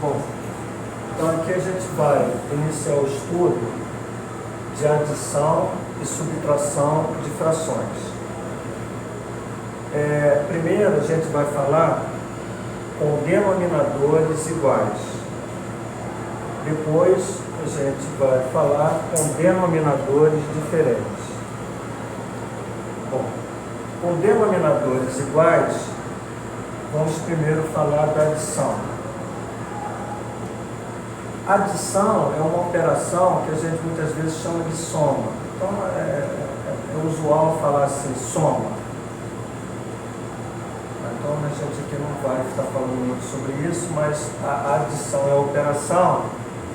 Bom, então aqui a gente vai iniciar o estudo de adição e subtração de frações. Primeiro a gente vai falar com denominadores iguais. Depois a gente vai falar com denominadores diferentes. Bom, com denominadores iguais, vamos primeiro falar da adição. Adição é uma operação que a gente muitas vezes chama de soma. Então é usual falar assim, soma. Então a gente aqui não vai estar falando muito sobre isso, mas a adição é a operação,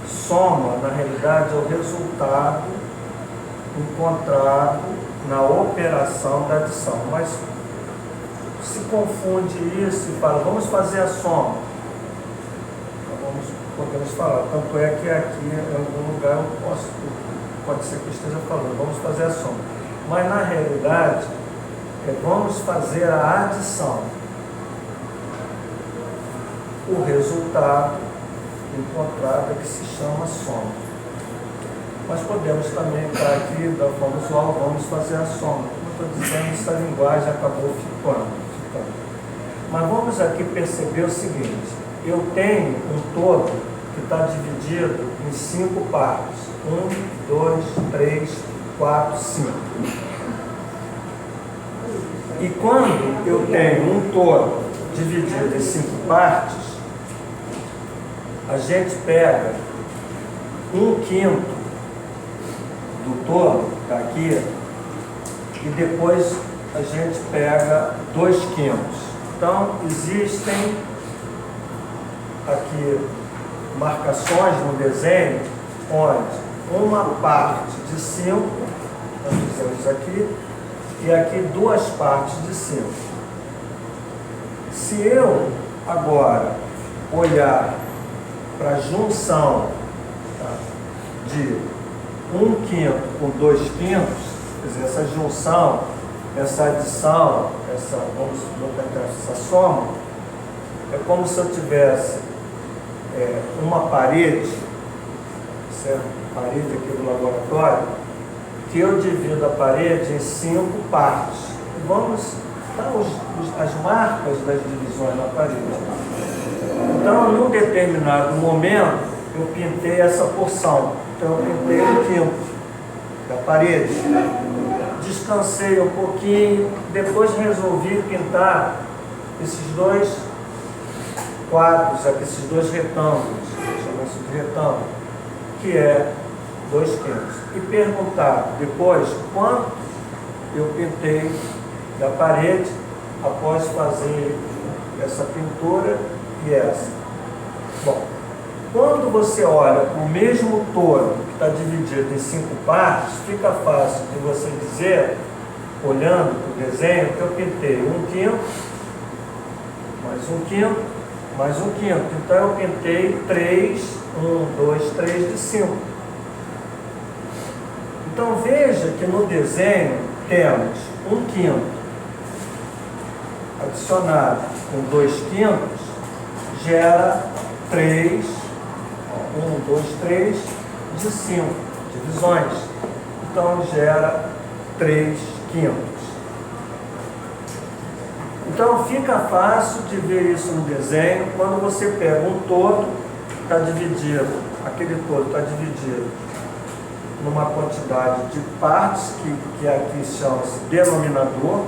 soma na realidade é o resultado encontrado na operação da adição. Mas se confunde isso e fala, vamos fazer a soma. Podemos falar, tanto é que aqui em algum lugar pode ser que eu esteja falando, vamos fazer a soma. Mas na realidade, vamos fazer a adição. O resultado encontrado é que se chama soma. Mas podemos também estar aqui da forma usual, vamos fazer a soma. Como estou dizendo, essa linguagem acabou ficando. Mas vamos aqui perceber o seguinte, eu tenho um todo que está dividido em 5 partes. 1, 2, 3, 4, 5. E quando eu tenho um todo dividido em 5 partes, a gente pega 1/5 do todo, que está aqui, e depois a gente pega 2/5. Então, existem aqui marcações no desenho, onde uma parte de 5, nós fizemos aqui, e aqui 2 partes de 5. Se eu agora olhar para a junção, tá, de 1/5 com 2/5, quer dizer, essa junção, essa adição, vamos botar essa soma, é como se eu tivesse uma parede, certo? Parede aqui do laboratório, que eu divido a parede em 5 partes. Vamos dar as marcas das divisões na parede. Então, num determinado momento, eu pintei essa porção. Então, eu pintei 1/5 da parede. Descansei um pouquinho, depois resolvi pintar esses 2 quadros, aqui, esses 2 retângulos, chamam-se de retângulo, que é 2/5. E perguntar depois quanto eu pintei da parede após fazer essa pintura e essa. Bom, quando você olha para o mesmo todo que está dividido em 5 partes, fica fácil de você dizer, olhando para o desenho, que eu pintei 1/5, mais 1/5, mais 1/5. Então eu pintei 3, 1, 2, 3 de 5. Então veja que no desenho temos 1/5 adicionado com 2/5 gera 3, 1, 2, 3 de 5 divisões. Então gera 3/5. Então fica fácil de ver isso no desenho quando você pega um todo, está dividido, aquele todo está dividido numa quantidade de partes, que aqui chama-se denominador,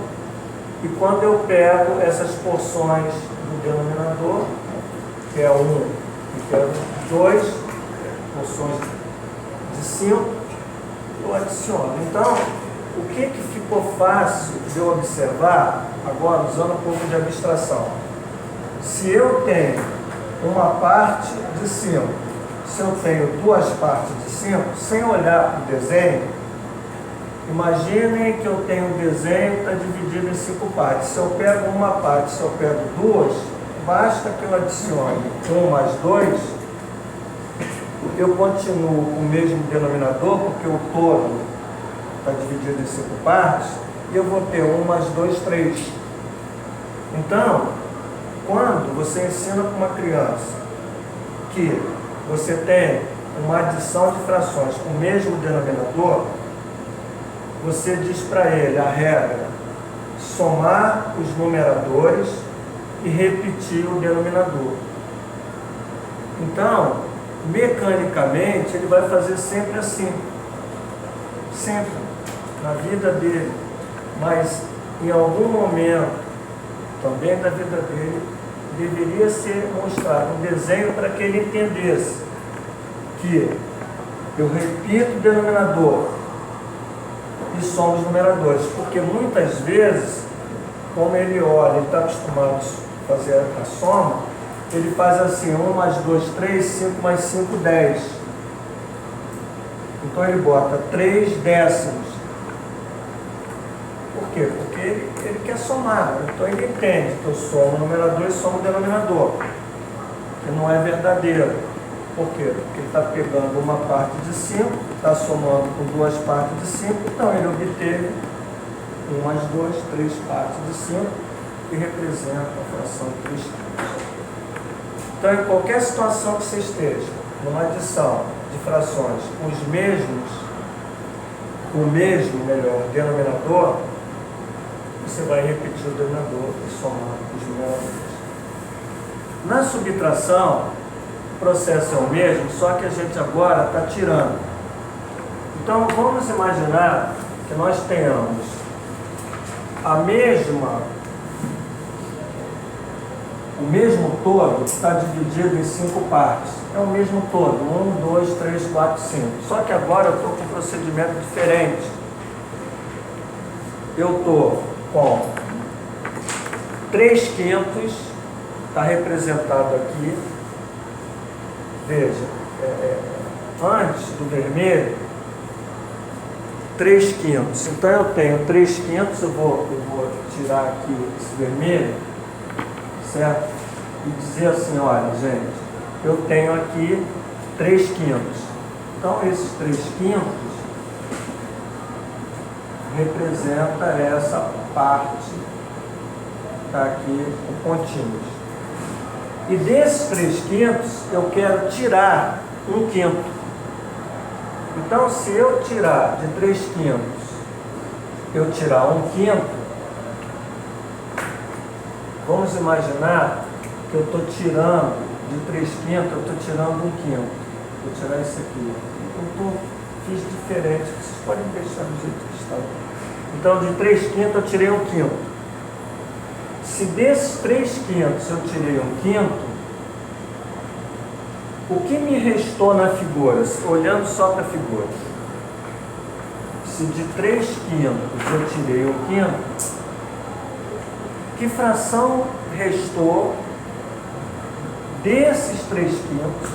e quando eu pego essas porções do denominador, que é 1 e que é 2, porções de 5, eu adiciono. Então, o que ficou fácil de eu observar, agora usando um pouco de abstração? Se eu tenho uma parte de 5, se eu tenho 2 partes de 5, sem olhar para o desenho, imaginem que eu tenho um desenho que está dividido em 5 partes. Se eu pego uma parte, se eu pego 2, basta que eu adicione 1 mais 2, eu continuo com o mesmo denominador, porque o todo está dividido em 5 partes, e eu vou ter 1 mais 2, 3. Então, quando você ensina para uma criança que você tem uma adição de frações com o mesmo denominador, você diz para ele a regra: somar os numeradores e repetir o denominador. Então, mecanicamente, ele vai fazer sempre assim. Sempre. Na vida dele. Mas, em algum momento, também da vida dele, deveria ser mostrado um desenho para que ele entendesse que eu repito o denominador e somo os numeradores. Porque muitas vezes, como ele olha, ele está acostumado a fazer a soma, ele faz assim: 1 mais 2, 3, 5 mais 5, 10. Então ele bota 3 décimos. Por quê? Porque ele quer somar. Então ele entende que eu somo o numerador e somo o denominador, que não é verdadeiro. Por quê? Porque ele está pegando uma parte de 5, está somando com duas partes de 5, então ele obteve 1 mais 2, 3 partes de 5, que representa a fração de 3 quintos. Então, em qualquer situação que você esteja, numa adição de frações com os mesmos, o mesmo, melhor, denominador, você vai repetir o denominador e somar os numeradores. Na subtração, o processo é o mesmo, só que a gente agora está tirando. Então, vamos imaginar que nós tenhamos o mesmo todo que está dividido em 5 partes. É o mesmo todo, 1, 2, 3, 4, 5. Só que agora eu estou com um procedimento diferente. Eu estou com 3 quintos, está representado aqui. Veja, antes do vermelho, 3 quintos. Então eu tenho 3 quintos, eu vou tirar aqui esse vermelho, certo? E dizer assim: olha, gente, eu tenho aqui 3 quintos. Então esses 3 quintos representa essa parte, está aqui com pontinhos. E desses 3 quintos eu quero tirar 1 quinto. Então, se eu tirar de 3 quintos, eu tirar 1 quinto, vamos imaginar que eu estou tirando de 3 quintos, eu estou tirando 1 quinto. Vou tirar esse aqui. Fiz diferente, vocês podem deixar do jeito que está. Então, de 3 quintos eu tirei 1 quinto. Se desses 3 quintos eu tirei 1 quinto, o que me restou na figura, olhando só para a figura? Se de 3 quintos eu tirei 1 quinto, que fração restou desses 3 quintos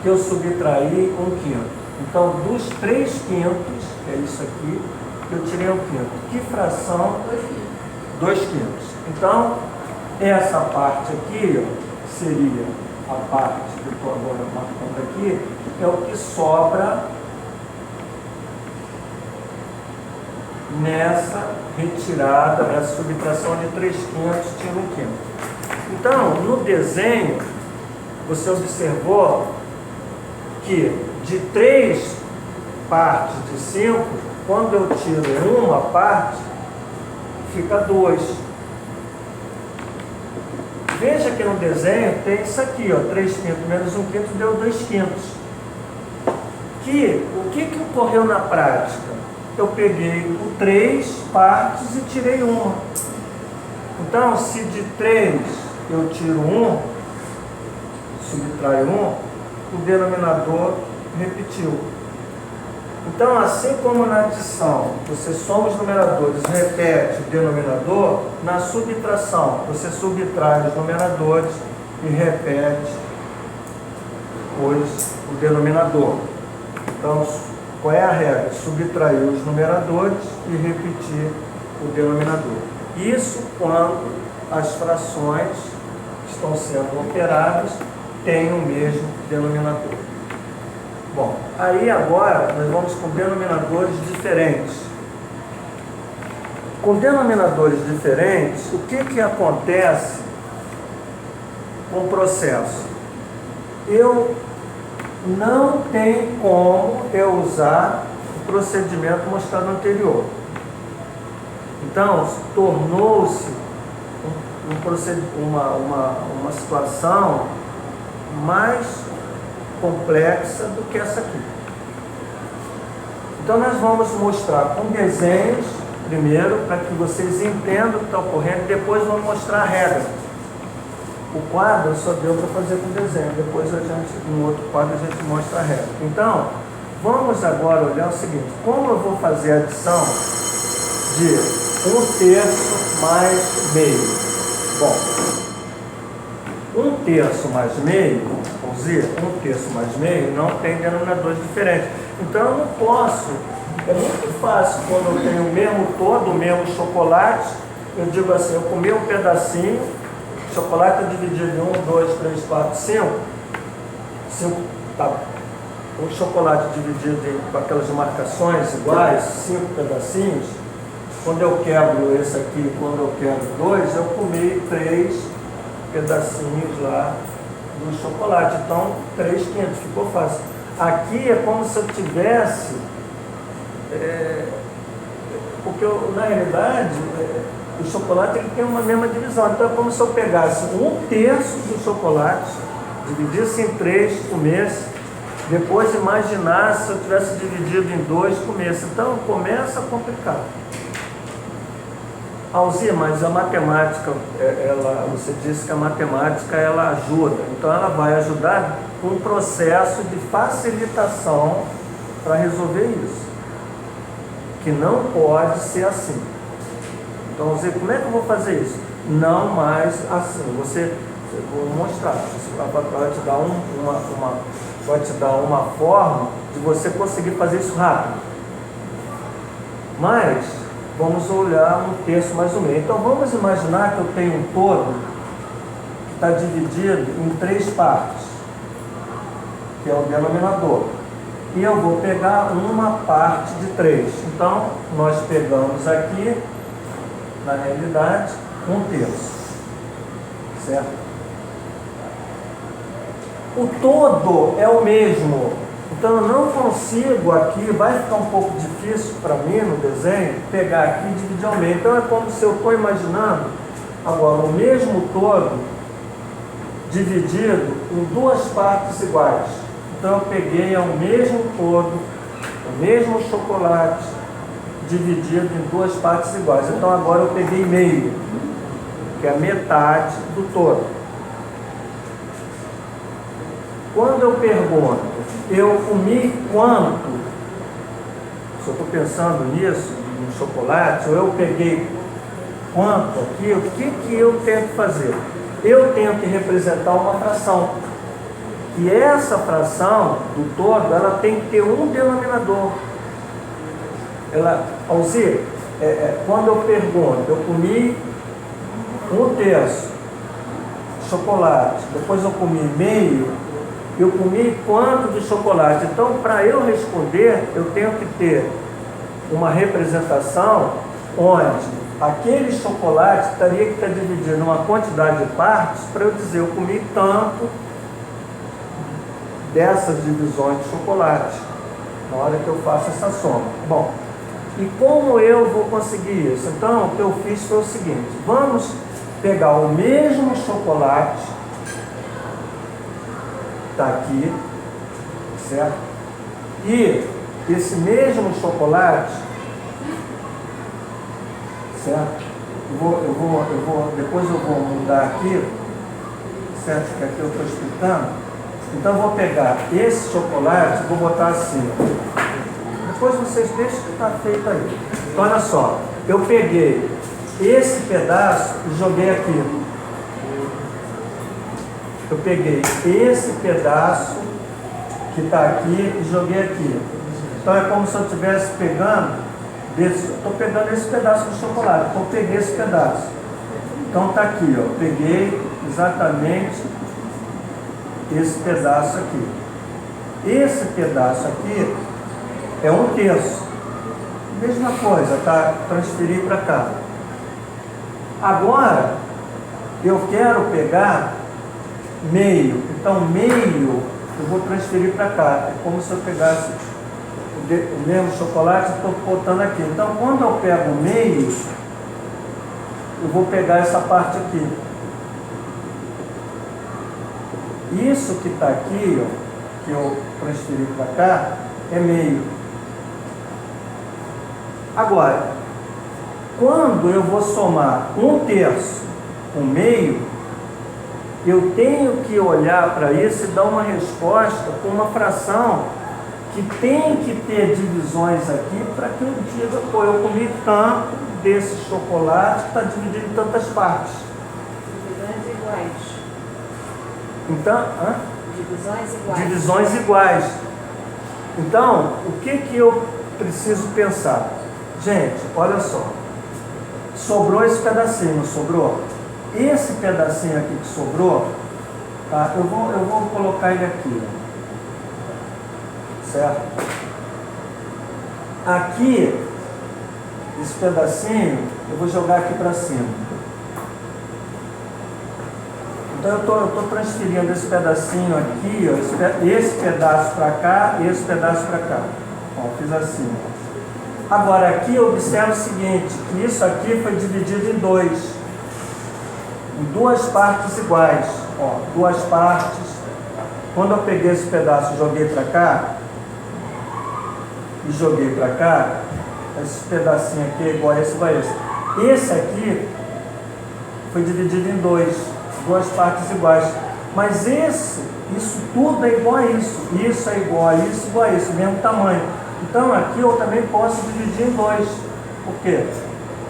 que eu subtraí 1 quinto? Então, dos 3 quintos, que é isso aqui, eu tirei 1 quinto. Que fração? 2 quintos. Então, essa parte aqui, ó, seria a parte que eu estou agora marcando aqui, é o que sobra nessa retirada, nessa subtração de 3 quintos, tira 1 quinto. Então, no desenho, você observou que de 3 partes de 5, quando eu tiro uma parte, fica 2. Veja que no desenho tem isso aqui, ó, 3 quintos menos 1 quinto deu 2 quintos. O que ocorreu na prática? Eu peguei 3 partes e tirei uma. Então, se de 3 eu tiro 1, subtrai 1, o denominador repetiu. Então, assim como na adição, você soma os numeradores e repete o denominador, na subtração, você subtrai os numeradores e repete o denominador. Então, qual é a regra? Subtrair os numeradores e repetir o denominador. Isso quando as frações que estão sendo operadas têm o mesmo denominador. Bom, aí agora nós vamos com denominadores diferentes. Com denominadores diferentes, o que acontece com o processo? eu não tenho como eu usar o procedimento mostrado anterior. Então, tornou-se uma situação mais complexa do que essa aqui. Então, nós vamos mostrar com desenhos, primeiro, para que vocês entendam o que está ocorrendo, depois vamos mostrar a regra. O quadro só deu para fazer com desenho, depois no outro quadro a gente mostra a regra. Então, vamos agora olhar o seguinte: como eu vou fazer a adição de 1/3 mais meio? Bom, 1/3 mais meio, vamos dizer, 1/3 mais meio não tem denominadores diferentes. Então eu não posso, é muito fácil quando eu tenho o mesmo todo, o mesmo chocolate, eu digo assim, eu comi um pedacinho, chocolate é dividido em 1, 2, 3, 4, 5, tá. O chocolate dividido com aquelas marcações iguais, 5 pedacinhos, quando eu quebro esse aqui, quando eu quebro 2, eu comi 3 pedacinhos lá do chocolate. Então, 3/5, ficou fácil. Aqui é como se eu tivesse, porque na realidade, o chocolate ele tem uma mesma divisão. Então, é como se eu pegasse 1/3 do chocolate, dividisse em 3, comesse, depois imaginasse se eu tivesse dividido em 2, comesse. Então, começa a complicar. Alzir, mas a matemática, você disse que a matemática ela ajuda, então ela vai ajudar com um processo de facilitação para resolver isso, que não pode ser assim. Então, Alzir, como é que eu vou fazer isso? Não mais assim. Vou mostrar, vai te dar uma forma de você conseguir fazer isso rápido. Mas vamos olhar 1/3 mais o meio. Então vamos imaginar que eu tenho um todo que está dividido em 3 partes, que é o denominador. E eu vou pegar uma parte de 3. Então nós pegamos aqui, na realidade, 1/3. Certo? O todo é o mesmo. Então eu não consigo aqui, vai ficar um pouco difícil para mim no desenho, pegar aqui e dividir ao meio. Então é como se eu estou imaginando agora o mesmo todo dividido em 2 partes iguais. Então eu peguei o mesmo todo, o mesmo chocolate, dividido em 2 partes iguais. Então agora eu peguei meio, que é a metade do todo. Quando eu pergunto, eu comi quanto? Se eu estou pensando nisso, no chocolate, ou eu peguei quanto aqui, o que eu tenho que fazer? Eu tenho que representar uma fração. E essa fração do todo, ela tem que ter um denominador. Alzir, quando eu pergunto, eu comi 1/3 chocolate, depois eu comi meio, eu comi quanto de chocolate? Então, para eu responder, eu tenho que ter uma representação onde aquele chocolate teria que estar dividido em uma quantidade de partes para eu dizer, eu comi tanto dessas divisões de chocolate, na hora que eu faço essa soma. Bom, e como eu vou conseguir isso? Então, o que eu fiz foi o seguinte, vamos pegar o mesmo chocolate, está aqui, certo? E esse mesmo chocolate, certo? Depois eu vou mudar aqui, certo? Que aqui eu estou explicando. Então eu vou pegar esse chocolate e vou botar assim. Depois vocês deixam que está feito aí. Então olha só, eu peguei esse pedaço e joguei aqui. Eu peguei esse pedaço que está aqui e joguei aqui. Então é como se eu estivesse pegando, estou pegando esse pedaço de chocolate, então eu peguei esse pedaço. Então está aqui, ó, peguei exatamente esse pedaço aqui. Esse pedaço aqui é 1/3. Mesma coisa, tá? Transferir para cá. Agora, eu quero pegar meio. Então, meio, eu vou transferir para cá. É como se eu pegasse o mesmo chocolate e estou botando aqui. Então, quando eu pego o meio, eu vou pegar essa parte aqui. Isso que está aqui, ó, que eu transferi para cá, é meio. Agora, quando eu vou somar 1/3 com meio, eu tenho que olhar para isso e dar uma resposta com uma fração que tem que ter divisões aqui para que eu diga, pô, eu comi tanto desse chocolate que está dividido em tantas partes. Divisões iguais. Então, Divisões iguais. divisões iguais. Então, o que eu preciso pensar? Gente, olha só. Sobrou esse pedacinho, não sobrou? Esse pedacinho aqui que sobrou, tá? Eu vou colocar ele aqui. Certo? Aqui, esse pedacinho, eu vou jogar aqui para cima. Então eu estou transferindo esse pedacinho aqui, ó, esse pedaço para cá e esse pedaço para cá. Ó, fiz assim. Agora aqui observa o seguinte, que isso aqui foi dividido em dois. Em duas partes iguais. Ó, duas partes. Quando eu peguei esse pedaço e joguei para cá, e joguei para cá, esse pedacinho aqui é igual a esse, igual a esse. Esse aqui foi dividido em dois, duas partes iguais. Mas isso tudo é igual a isso. Isso é igual a isso, igual a isso, mesmo tamanho. Então aqui eu também posso dividir em dois. Por quê?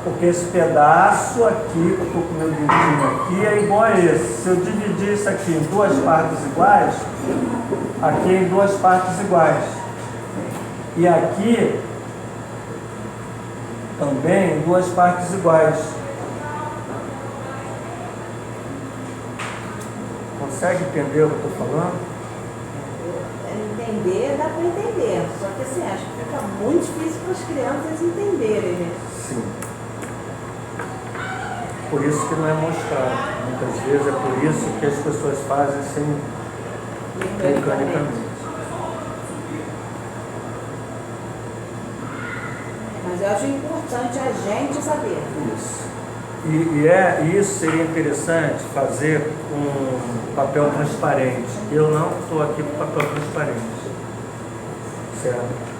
Porque esse pedaço aqui, que eu estou com o meu dedinho aqui, é igual a esse. Se eu dividir isso aqui em duas partes iguais, aqui em duas partes iguais. E aqui também em duas partes iguais. Consegue entender o que eu estou falando? Entender, dá para entender. Só que assim, acho que fica muito difícil para as crianças entenderem, né? Sim. Por isso que não é mostrado. Muitas vezes é por isso que as pessoas fazem sem mecanicamente. Mas eu acho importante a gente saber. Isso. Isso seria interessante fazer com papel transparente. Eu não estou aqui com papel transparente. Certo?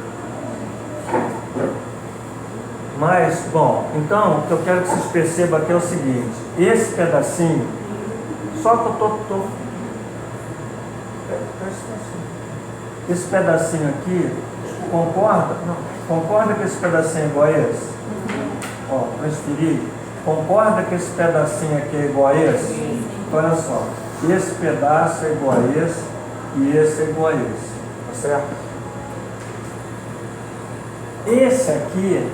Mas, bom, então, o que eu quero que vocês percebam aqui é o seguinte. Esse pedacinho, só que eu estou... Esse pedacinho aqui, concorda? Não. Concorda que esse pedacinho é igual a esse? Ó, transferir. Concorda que esse pedacinho aqui é igual a esse? Então, olha só. Esse pedaço é igual a esse e esse é igual a esse. Tá certo? Esse aqui,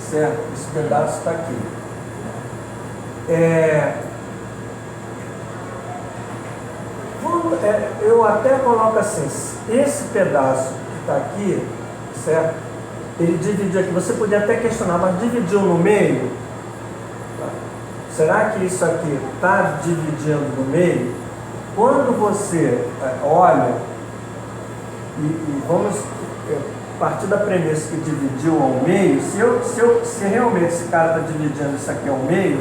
certo? Esse pedaço está aqui. Eu até coloco assim, esse pedaço que está aqui, certo? Ele dividiu aqui, você podia até questionar, mas dividiu no meio? Será que isso aqui está dividindo no meio? Quando você olha, e vamos partir da premissa que dividiu ao meio, se realmente esse cara está dividindo isso aqui ao meio,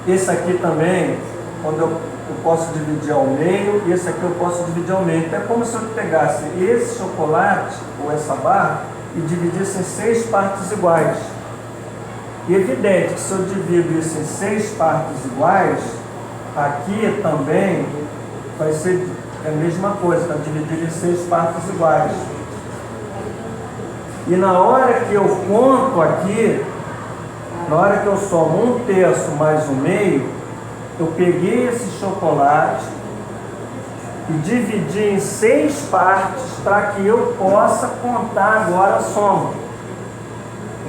esse aqui também, quando eu posso dividir ao meio, e esse aqui eu posso dividir ao meio. Então é como se eu pegasse esse chocolate, ou essa barra, e dividisse em 6 partes iguais. E evidente que se eu divido isso em 6 partes iguais, aqui também vai ser a mesma coisa, está dividido em 6 partes iguais. E na hora que eu conto aqui, na hora que eu somo 1/3 mais 1/2, eu peguei esse chocolate e dividi em 6 partes para que eu possa contar agora a soma.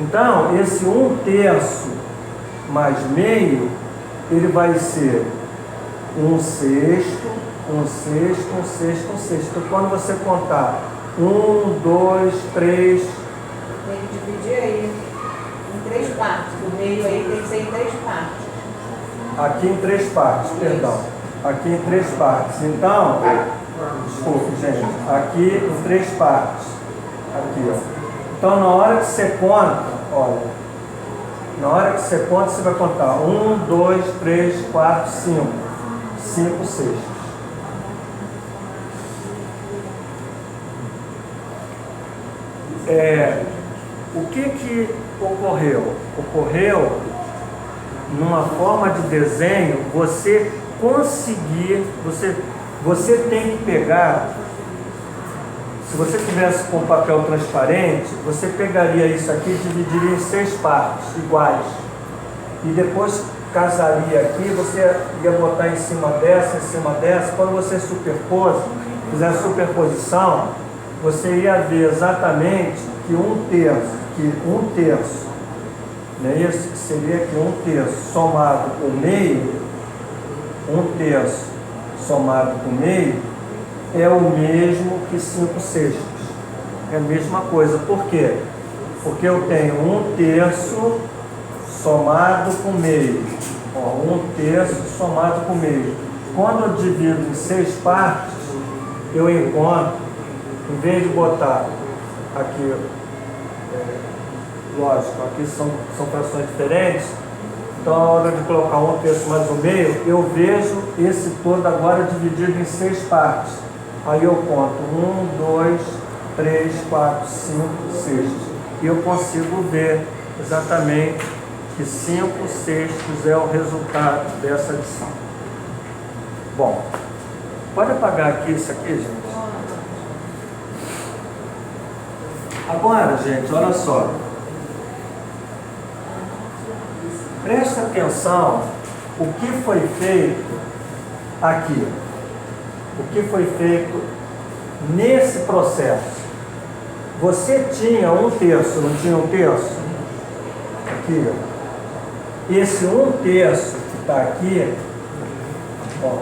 Então, esse 1/3 mais meio, ele vai ser 1/6, 1/6, 1/6, 1/6. Então, quando você contar 1, 2, 3... Tem que dividir aí em 3 partes. O meio aí tem que ser em 3 partes. Aqui em 3 partes, perdão. aqui em 3 partes. Então, desculpe, gente, aqui em 3 partes. Aqui, ó. Então, na hora que você conta, olha, na hora que você conta, você vai contar 1, 2, 3, 4, 5. 5 sextos. O que ocorreu? Ocorreu numa forma de desenho, você conseguir, você tem que pegar, se você tivesse com papel transparente, você pegaria isso aqui e dividiria em 6 partes iguais. E depois casaria aqui, você ia botar em cima dessa, quando você fizer a superposição, você ia ver exatamente que um terço, não é isso? Seria que 1/3 somado por meio, 1/3 somado por meio, é o mesmo que 5 sextos. É a mesma coisa. Por quê? Porque eu tenho 1/3 somado por meio. Ó, 1/3 somado por meio. Quando eu divido em 6 partes, eu encontro, em vez de botar aqui, lógico, aqui são frações diferentes, então na hora de colocar 1/3 mais o meio, eu vejo esse todo agora dividido em 6 partes. Aí eu conto 1, 2, 3, 4, 5, 6. E eu consigo ver exatamente que 5 sextos é o resultado dessa adição. Bom, pode apagar aqui isso aqui, gente? Agora, gente, olha só. Presta atenção o que foi feito aqui. O que foi feito nesse processo. Você tinha 1/3, não tinha 1/3? Aqui, ó. Esse 1/3 que está aqui, ó,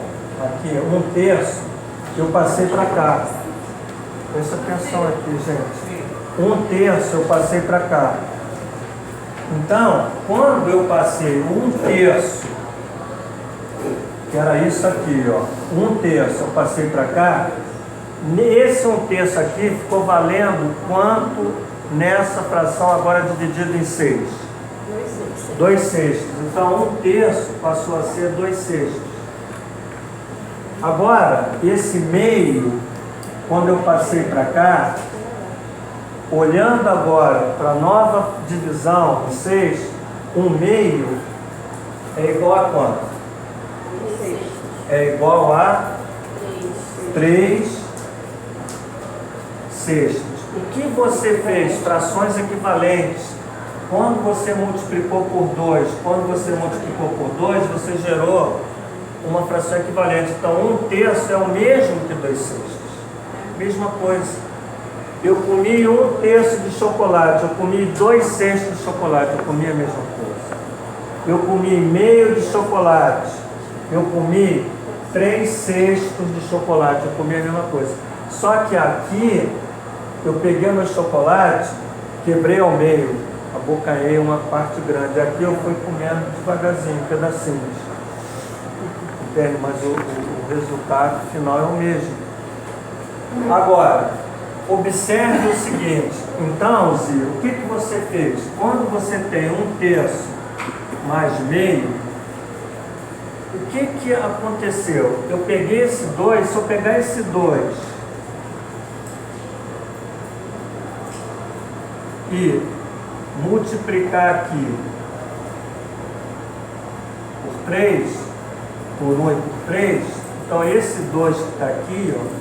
aqui, 1/3, eu passei para cá. Presta atenção aqui, gente. 1/3 eu passei para cá. Então, quando eu passei 1/3, que era isso aqui, ó, 1/3 eu passei para cá, esse 1/3 aqui ficou valendo quanto nessa fração agora dividida em 6? 2 sextos. Então, 1/3 passou a ser 2 sextos. Agora, esse meio, quando eu passei para cá, olhando agora para a nova divisão de 6, 1/2 é igual a quanto? É igual a 3 sextos. O que você fez? Frações equivalentes. Quando você multiplicou por 2, você gerou uma fração equivalente. Então, 1/3 é o mesmo que 2 sextos. Mesma coisa. Eu comi 1/3 de chocolate, eu comi 2 sextos de chocolate, eu comi a mesma coisa. Eu comi meio de chocolate, eu comi 3 sextos de chocolate, eu comi a mesma coisa. Só que aqui, eu peguei meu chocolate, quebrei ao meio, abocanhei uma parte grande. Aqui eu fui comendo devagarzinho, pedacinhos. Entende? Mas o resultado final é o mesmo. Agora, observe o seguinte. Então, Zio, o que você fez? Quando você tem 1/3 mais meio, o que aconteceu? Eu peguei esse 2, se eu pegar esse 2 e multiplicar aqui por 3, por 1 e por 3, então esse 2 que está aqui, ó,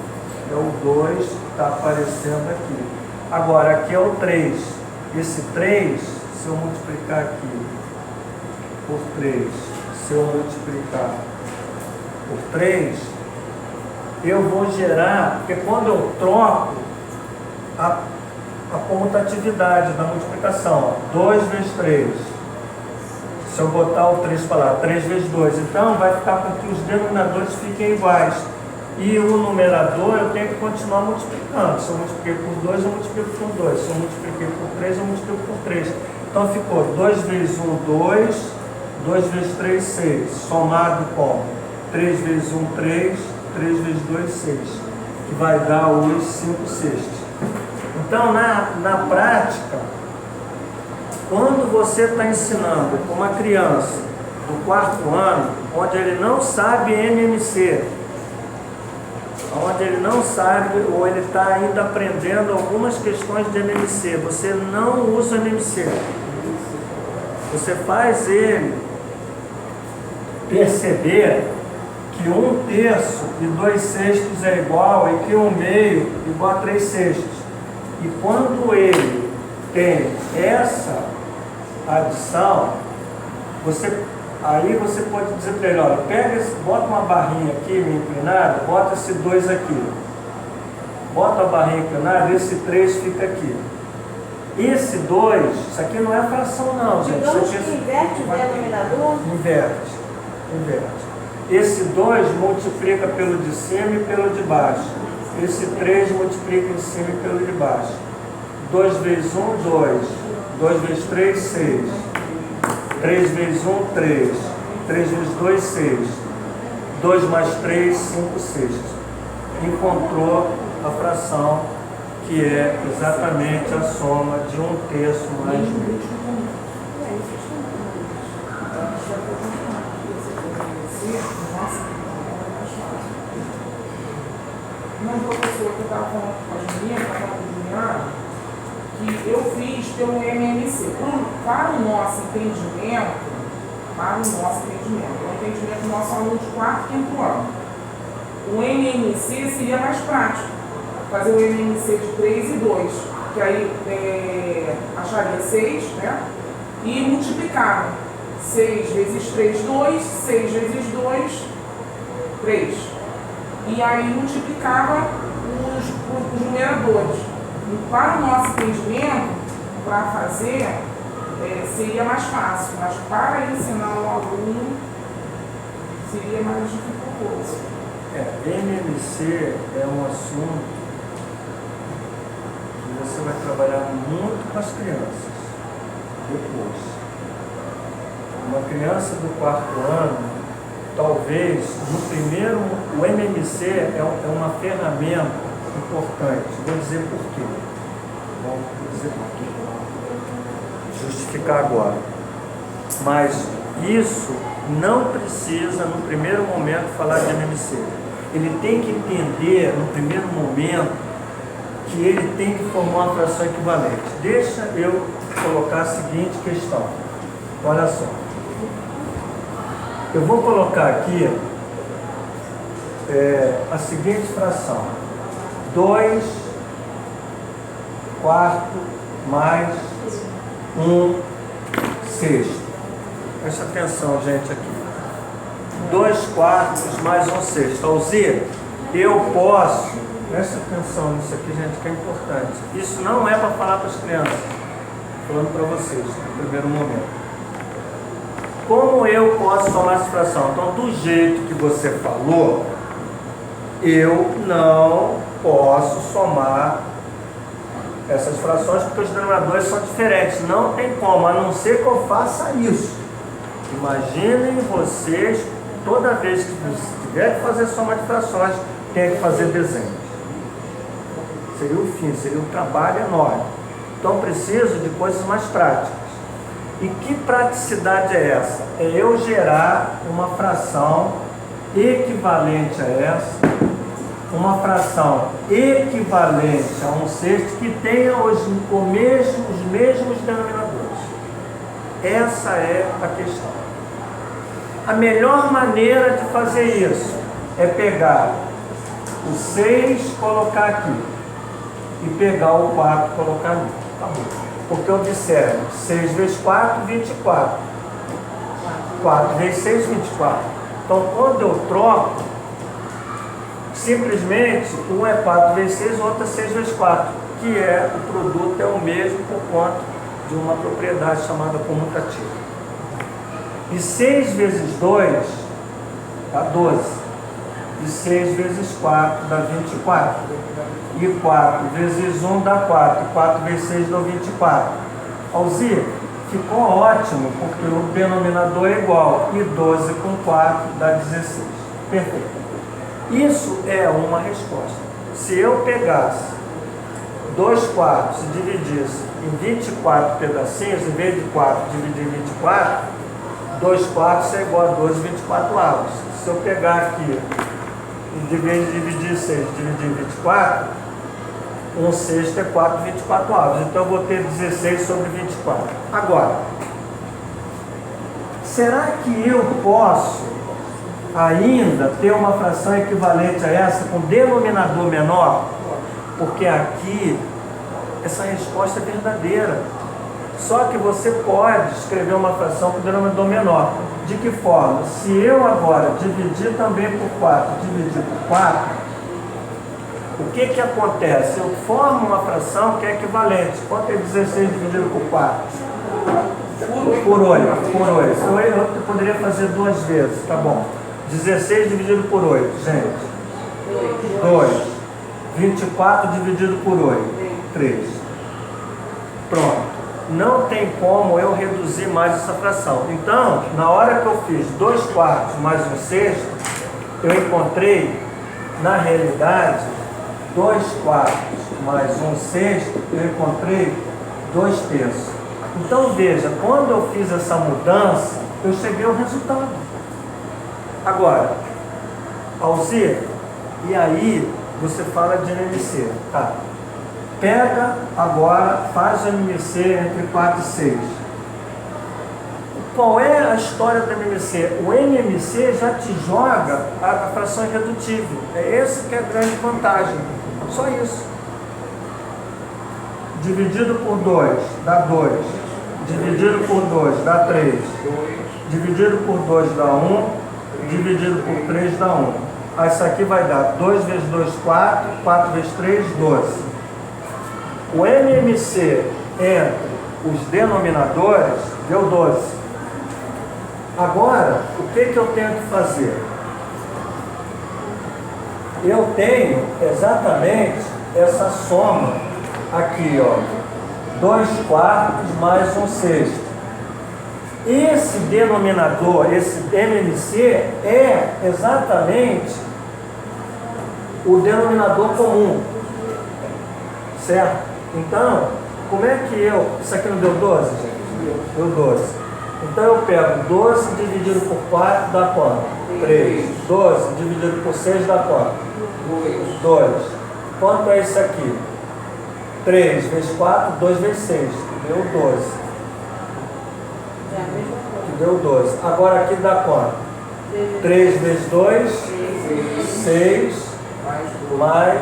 é o 2 que está aparecendo aqui. Agora, aqui é o 3. Esse 3, se eu multiplicar aqui por 3, se eu multiplicar por 3, eu vou gerar, porque quando eu troco a comutatividade da multiplicação, ó, 2 vezes 3, se eu botar o 3 para lá, 3 vezes 2, então vai ficar com que os denominadores fiquem iguais. E o numerador eu tenho que continuar multiplicando. Se eu multipliquei por 2, eu multiplico por 2. Se eu multipliquei por 3, eu multiplico por 3. Então ficou 2 vezes 1, 2, 2 vezes 3, 6. Somado com 3 vezes 1, 3, 3 vezes 2, 6, que vai dar os 5 sextos. Então, na prática, quando você está ensinando uma criança do 4º ano, onde ele não sabe MMC, onde ele não sabe ou ele está ainda aprendendo algumas questões de MMC, você não usa MMC. Você faz ele perceber que 1/3 e 2 sextos é igual e que 1/2 igual a 3 sextos. E quando ele tem essa adição, aí você pode dizer para ele, olha, bota uma barrinha aqui meio inclinada, bota esse 2 aqui. Bota a barrinha inclinada, esse 3 fica aqui. Esse 2, isso aqui não é fração não, gente. Digamos isso aqui que inverte o denominador? Inverte. Esse 2 multiplica pelo de cima e pelo de baixo. Esse 3 multiplica em cima e pelo de baixo. 2 vezes 1, 2. 2 vezes 3, 6. 3 vezes 1, 3. 3 vezes 2, 6. 2 mais 3, 5 sextos. Encontrou a fração que é exatamente a soma de 1/3 mais meio. Uma professora que eu estava falando com as meninas, que eu fiz pelo MMC. Para o nosso entendimento, o entendimento do nosso aluno de 4º e 5º ano, o MMC seria mais prático. Fazer o MMC de 3 e 2, que aí acharia 6, né? E multiplicava. 6 vezes 3, 2, 6 vezes 2, 3. E aí multiplicava os numeradores. E para o nosso entendimento, para fazer, seria mais fácil, mas para ensinar o aluno, seria mais dificultoso. MMC é um assunto que você vai trabalhar muito com as crianças depois. Uma criança do 4º ano, talvez, o MMC é uma ferramenta importante. Vou dizer por quê. Justificar agora. Mas isso não precisa, no primeiro momento, falar de MMC. Ele tem que entender, no primeiro momento, que ele tem que formar uma fração equivalente. Deixa eu colocar a seguinte questão. Olha só. Eu vou colocar aqui a seguinte fração. 2 quartos mais 1 sexto. Presta atenção, gente, aqui. 2 quartos mais 1 sexto. Alzira, eu posso... Presta atenção nisso aqui, gente, que é importante. Isso não é para falar para as crianças. Estou falando para vocês, no primeiro momento. Como eu posso somar essa fração? Então, do jeito que você falou, eu não posso somar essas frações porque os denominadores são diferentes. Não tem como, a não ser que eu faça isso. Imaginem vocês, toda vez que você tiver que fazer soma de frações, tem que fazer desenhos. Seria o fim, seria um trabalho enorme. Então, preciso de coisas mais práticas. E que praticidade é essa? É eu gerar uma fração equivalente a essa, uma fração equivalente a 1 sexto que tenha os mesmos denominadores. Essa é a questão. A melhor maneira de fazer isso é pegar o 6 colocar aqui e pegar o 4 colocar ali. Acabou. Porque observe, 6 vezes 4, 24. 4 vezes 6, 24. Então, quando eu troco, simplesmente, um é 4 vezes 6, o outro é 6 vezes 4, que é o produto é o mesmo por conta de uma propriedade chamada comutativa. E 6 vezes 2 dá 12. E 6 vezes 4 dá 24. E 4 vezes 1 dá 4. 4 vezes 6 dá 24. Alzir, ficou ótimo, porque o denominador é igual. E 12 com 4 dá 16. Perfeito. Isso é uma resposta. Se eu pegasse 2 quartos e dividisse em 24 pedacinhos, em vez de 4 dividir em 24, 2 quartos é igual a 12 24 avos. Se eu pegar aqui, em vez de dividir 6, dividir em 24, 1 sexto é 4 24 avos. Então eu vou ter 16 sobre 24. Agora, será que eu posso ainda ter uma fração equivalente a essa com denominador menor? Porque aqui essa resposta é verdadeira. Só que você pode escrever uma fração com denominador menor. De que forma? Se eu agora dividir também por 4, dividir por 4, o que que acontece? Eu formo uma fração que é equivalente. Quanto é 16 dividido por 4? Por 8. Por 8. Eu poderia fazer 2 vezes, tá bom. 16 dividido por 8, gente. 2. 24 dividido por 8. 3. Pronto. Não tem como eu reduzir mais essa fração. Então, na hora que eu fiz 2 quartos mais 1 sexto, eu encontrei, na realidade, 2 quartos mais 1 sexto, eu encontrei 2 terços. Então veja, quando eu fiz essa mudança, eu cheguei ao resultado. Agora, Alzir, e aí você fala de NMC, tá? Pega agora, faz o NMC entre 4 e 6. Qual é a história do NMC? O NMC já te joga a fração irredutível. É essa que é a grande vantagem. Só isso. Dividido por 2 dá 2. Dividido por 2 dá 3. Dividido por 2 dá 1. Dividido por 3 dá 1. Aí isso aqui vai dar 2 vezes 2, 4. 4 vezes 3, 12. O NMC entre os denominadores deu 12. Agora, o que eu tenho que fazer? Eu tenho exatamente essa soma aqui, ó, 2 quartos mais 1 sexto. Esse denominador, esse NMC, é exatamente o denominador comum, certo? Então, como é que isso aqui não deu 12, gente? Deu 12. Então eu pego 12 dividido por 4 dá quanto? 3. 12 dividido por 6 dá quanto? 2. Quanto é isso aqui? 3 vezes 4, 2 vezes 6. Deu 12. Deu 12. Agora aqui dá quanto? 3 vezes 2, 6, mais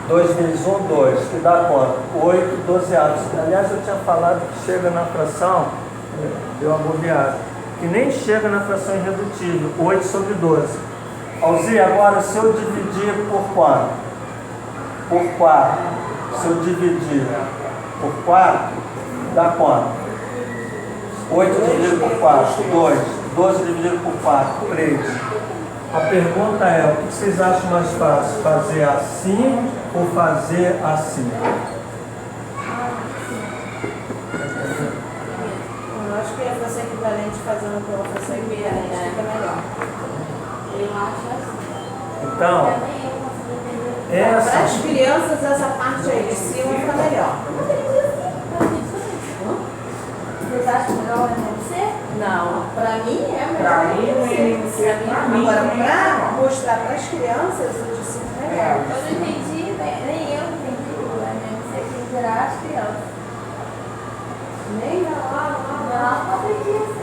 2 vezes 1, 2, que dá quanto? 8 dozeavos. Aliás, eu tinha falado que chega na fração, deu uma bobeada, que nem chega na fração irredutível, 8 sobre 12. Alzir, agora se eu dividir por quanto? Por 4. Se eu dividir por 4, dá quanto? 8 dividido por 4, 2. 12 dividido por 4, 3. A pergunta é, o que vocês acham mais fácil? Fazer assim ou fazer assim? Eu acho que a fração equivalente fazendo com a fração equivalente fica melhor. Eu acho assim. Então, Também eu consegui entender. Para as essa... crianças, essa parte aí de cima fica melhor. Vocês acham melhor o NMC? Não, para mim é melhor. Para mim, o NMC, para mim, Agora, também é para melhor. mostrar para as crianças, o de cima é melhor. Eu não entendi, nem eu entendi o NMC que dirá as crianças. Nem não, Não, não aprendi assim.